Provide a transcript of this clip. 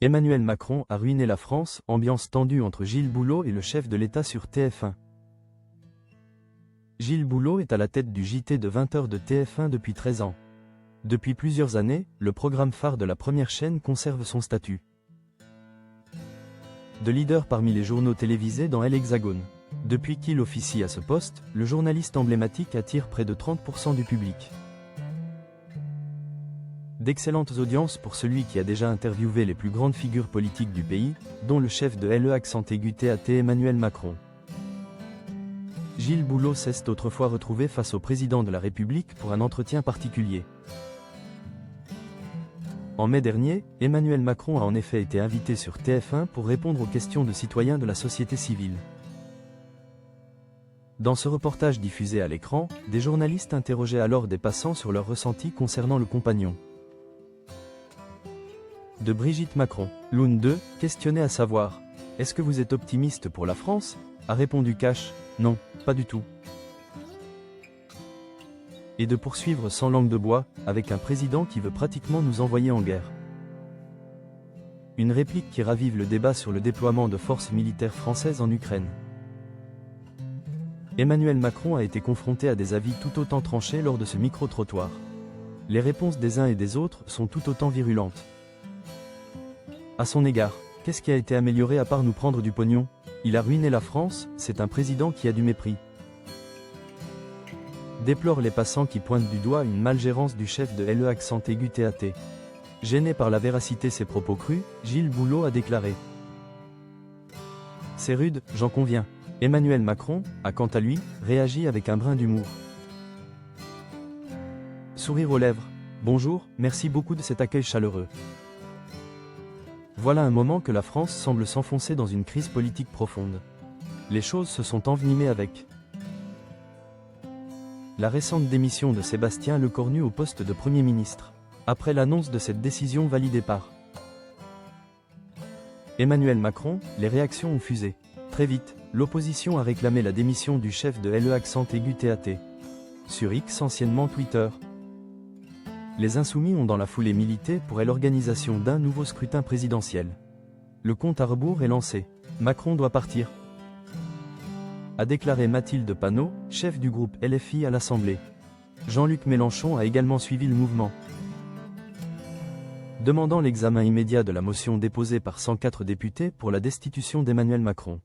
Emmanuel Macron a ruiné la France, ambiance tendue entre Gilles Boulot et le chef de l'État sur TF1. Gilles Boulot est à la tête du JT de 20h de TF1 depuis 13 ans. Depuis plusieurs années, le programme phare de la première chaîne conserve son statut de leader parmi les journaux télévisés dans l'Hexagone. Depuis qu'il officie à ce poste, le journaliste emblématique attire près de 30% du public. D'excellentes audiences pour celui qui a déjà interviewé les plus grandes figures politiques du pays, dont le chef de l'E-TAT Emmanuel Macron. Gilles Boulot s'est autrefois retrouvé face au président de la République pour un entretien particulier. En mai dernier, Emmanuel Macron a en effet été invité sur TF1 pour répondre aux questions de citoyens de la société civile. Dans ce reportage diffusé à l'écran, des journalistes interrogeaient alors des passants sur leurs ressentis concernant le compagnon de Brigitte Macron. L'une d'eux, questionnée à savoir « Est-ce que vous êtes optimiste pour la France ?» a répondu cash « Non, pas du tout ». Et de poursuivre sans langue de bois, avec un président qui veut pratiquement nous envoyer en guerre. Une réplique qui ravive le débat sur le déploiement de forces militaires françaises en Ukraine. Emmanuel Macron a été confronté à des avis tout autant tranchés lors de ce micro-trottoir. Les réponses des uns et des autres sont tout autant virulentes. À son égard, qu'est-ce qui a été amélioré à part nous prendre du pognon? Il a ruiné la France, c'est un président qui a du mépris. Déplore les passants qui pointent du doigt une malgérance du chef de l'E-TAT. Gêné par la véracité ses propos crus, Gilles Boulot a déclaré « C'est rude, j'en conviens ». Emmanuel Macron a quant à lui réagi avec un brin d'humour. Sourire aux lèvres. « Bonjour, merci beaucoup de cet accueil chaleureux. » Voilà un moment que la France semble s'enfoncer dans une crise politique profonde. Les choses se sont envenimées avec la récente démission de Sébastien Lecornu au poste de Premier ministre. Après l'annonce de cette décision validée par Emmanuel Macron, les réactions ont fusé. Très vite, l'opposition a réclamé la démission du chef de l'E-TAT. Sur X, anciennement Twitter. Les Insoumis ont dans la foulée milité pour l'organisation d'un nouveau scrutin présidentiel. Le compte à rebours est lancé. Macron doit partir, a déclaré Mathilde Panot, chef du groupe LFI à l'Assemblée. Jean-Luc Mélenchon a également suivi le mouvement, demandant l'examen immédiat de la motion déposée par 104 députés pour la destitution d'Emmanuel Macron.